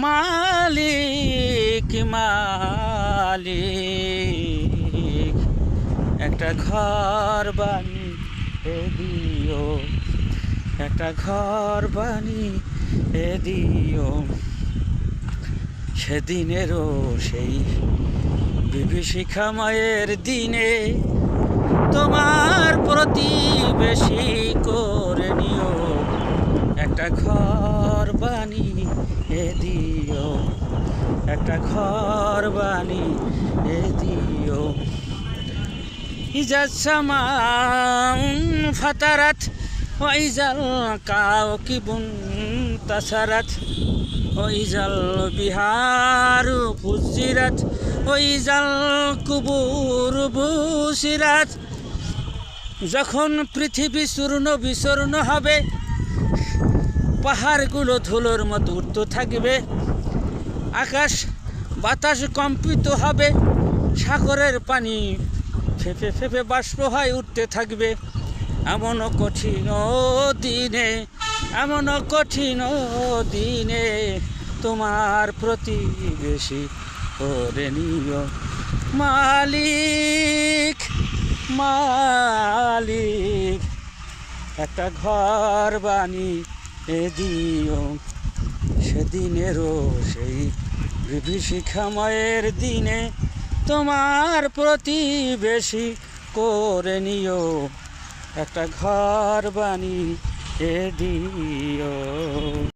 মালিক মালিক একটা ঘর বানিয়ে দিও, একটা ঘর বানিয়ে দিও। সেদিনেরও সেই বিভীষিকা মায়ের দিনে তোমার প্রতিবেশী করে নিও, একটা ঘর বানিয়ে দিও, একটা ঘর বানিয়ে দিও। ইজা সামান ফাতারাত ওয়াইজাল কাওয়াকিবুন তাসারাত ওয়াইজাল বিহারু ফুজিরাত ওয়াইজাল কুবুর বুসিরাত। যখন পৃথিবী চূর্ণ বিচূর্ণ হবে, পাহাড়গুলো ধুলোর মতো উঠতে থাকবে, আকাশ বাতাস কম্পিত হবে, সাগরের পানি ফেঁপে ফেঁপে বাষ্প হয়ে উঠতে থাকবে। এমন কঠিন দিনে, এমন কঠিন দিনে তোমার প্রতিবেশী করে নিও। মালিক মালিক একটা ঘর বানিয়ে দিও। সেদিনেরও সেই বিভীষিকা মায়ের দিনে তোমার প্রতিবেশী করে নিও, একটা ঘর বানিয়ে দিও।